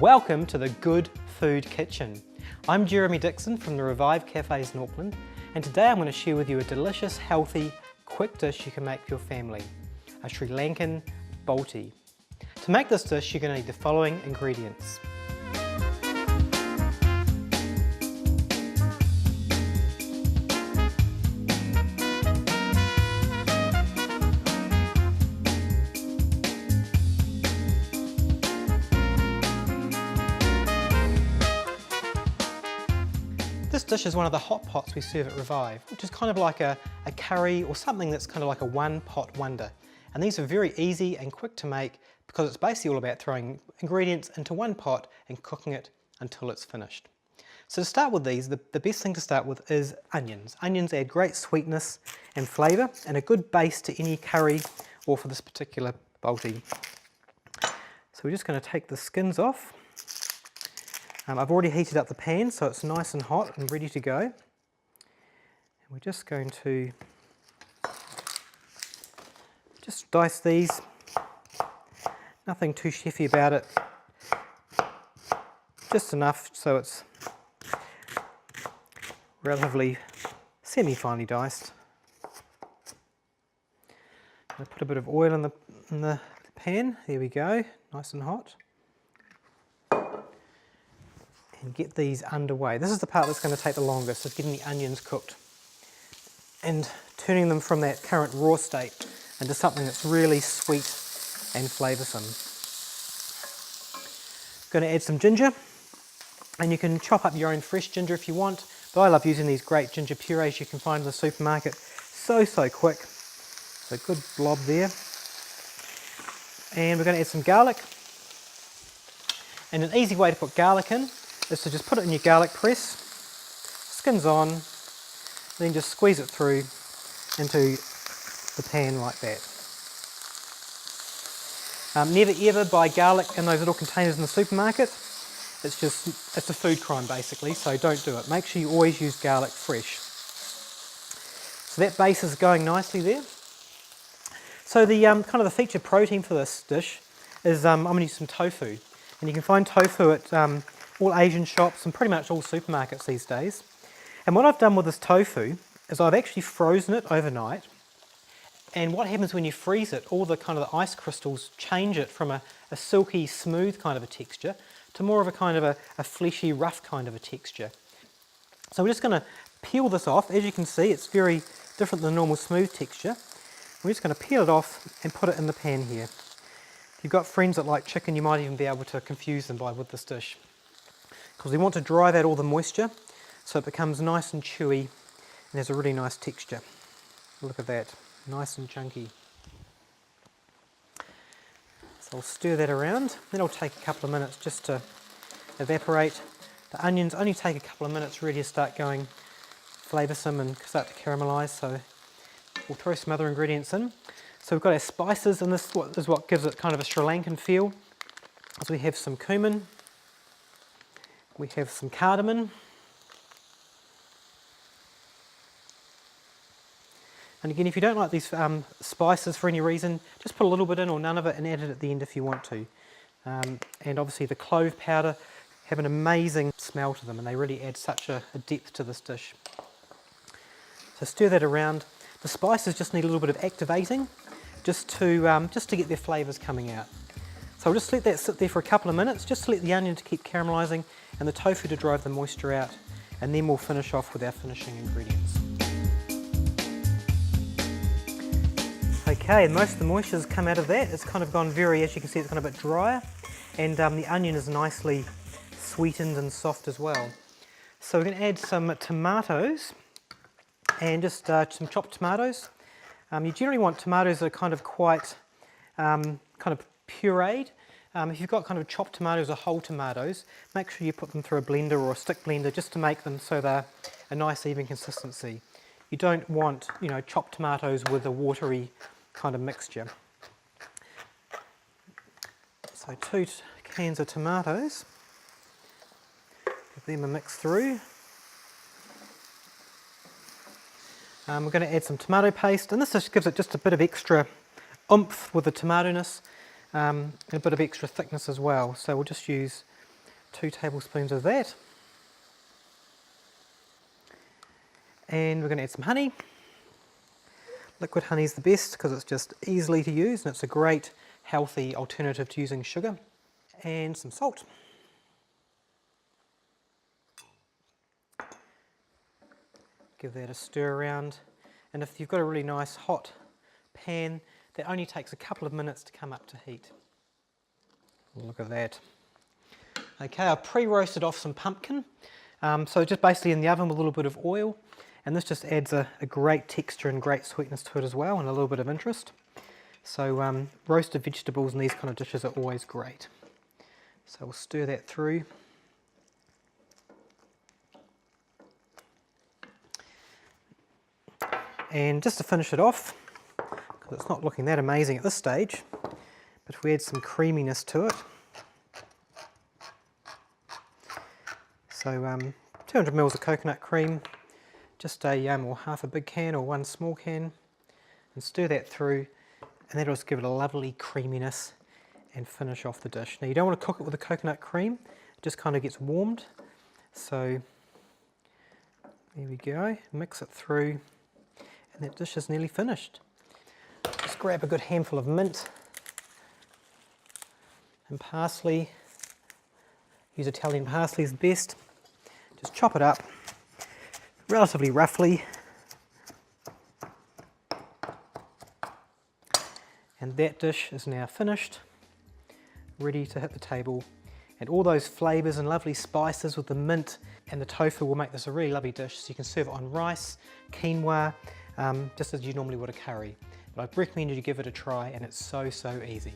Welcome to the Good Food Kitchen. I'm Jeremy Dixon from the Revive Cafes in Auckland, and today I'm going to share with you a delicious, healthy, quick dish you can make for your family, a Sri Lankan Balti. To make this dish, you're going to need the following ingredients. This dish is one of the hot pots we serve at Revive, which is kind of like a curry or something that's kind of like a one-pot wonder. And these are very easy and quick to make because it's basically all about throwing ingredients into one pot and cooking it until it's finished. So to start with these, the best thing to start with is onions. Onions add great sweetness and flavour and a good base to any curry or for this particular Balti. So we're just going to take the skins off. I've already heated up the pan so it's nice and hot and ready to go. And we're just going to just dice these, nothing too chefy about it, just enough so it's relatively semi-finely diced. I'll put a bit of oil in the pan, there we go, nice and hot. And get these underway. This is the part that's going to take the longest, is getting the onions cooked and turning them from that current raw state into something that's really sweet and flavoursome. Going to add some ginger, and you can chop up your own fresh ginger if you want, but I love using these great ginger purees you can find in the supermarket. So quick. So good blob there. And we're going to add some garlic. And an easy way to put garlic in is to just put it in your garlic press, skins on, then just squeeze it through into the pan like that. Never ever buy garlic in those little containers in the supermarket. It's a food crime basically, so don't do it. Make sure you always use garlic fresh. So that base is going nicely there. So the kind of the featured protein for this dish is I'm going to use some tofu, and you can find tofu at all Asian shops and pretty much all supermarkets these days. And what I've done with this tofu is I've actually frozen it overnight, and what happens when you freeze it, all the kind of the ice crystals change it from a silky smooth kind of a texture to more of a kind of a fleshy rough kind of a texture. So we're just going to peel this off. As you can see, it's very different than the normal smooth texture. We're just going to peel it off and put it in the pan here. If you've got friends that like chicken, you might even be able to confuse them with this dish, because we want to drive out all the moisture so it becomes nice and chewy and has a really nice texture. Look at that, nice and chunky. So I'll stir that around, then it'll take a couple of minutes just to evaporate. The onions only take a couple of minutes really to start going flavoursome and start to caramelise, so we'll throw some other ingredients in. So we've got our spices, and this is what gives it kind of a Sri Lankan feel. So we have some cumin, we have some cardamom, and again, if you don't like these spices for any reason, just put a little bit in or none of it and add it at the end if you want to. And obviously the clove powder have an amazing smell to them, and they really add such a depth to this dish. So stir that around. The spices just need a little bit of activating just to get their flavours coming out. So I'll just let that sit there for a couple of minutes, just to let the onion to keep caramelising and the tofu to drive the moisture out, and then we'll finish off with our finishing ingredients. Okay, most of the moisture's come out of that. It's kind of gone as you can see, it's gone a bit drier, and the onion is nicely sweetened and soft as well. So we're going to add some tomatoes, and just some chopped tomatoes. You generally want tomatoes that are kind of quite kind of pureed. If you've got kind of chopped tomatoes or whole tomatoes, make sure you put them through a blender or a stick blender just to make them so they're a nice even consistency. You don't want, chopped tomatoes with a watery kind of mixture. So 2 cans of tomatoes, give them a mix through. We're going to add some tomato paste, and this just gives it just a bit of extra oomph with the tomato-ness, and a bit of extra thickness as well. So we'll just use 2 tablespoons of that. And we're going to add some honey. Liquid honey is the best because it's just easily to use and it's a great healthy alternative to using sugar. And some salt. Give that a stir around, and if you've got a really nice hot pan, that only takes a couple of minutes to come up to heat. Look at that. Okay, I've pre-roasted off some pumpkin, so just basically in the oven with a little bit of oil, and this just adds a great texture and great sweetness to it as well, and a little bit of interest. So roasted vegetables in these kind of dishes are always great. So we'll stir that through. And just to finish it off, because it's not looking that amazing at this stage, but if we add some creaminess to it. So 200 ml of coconut cream, just or half a big can or 1 small can, and stir that through, and that'll just give it a lovely creaminess and finish off the dish. Now you don't want to cook it with the coconut cream, it just kind of gets warmed. So there we go, mix it through. And that dish is nearly finished. Just grab a good handful of mint and parsley. Use Italian parsley is best. Just chop it up relatively roughly. And that dish is now finished, ready to hit the table. And all those flavours and lovely spices with the mint and the tofu will make this a really lovely dish. So you can serve it on rice, quinoa, just as you normally would a curry. But I'd recommend you to give it a try, and it's so easy.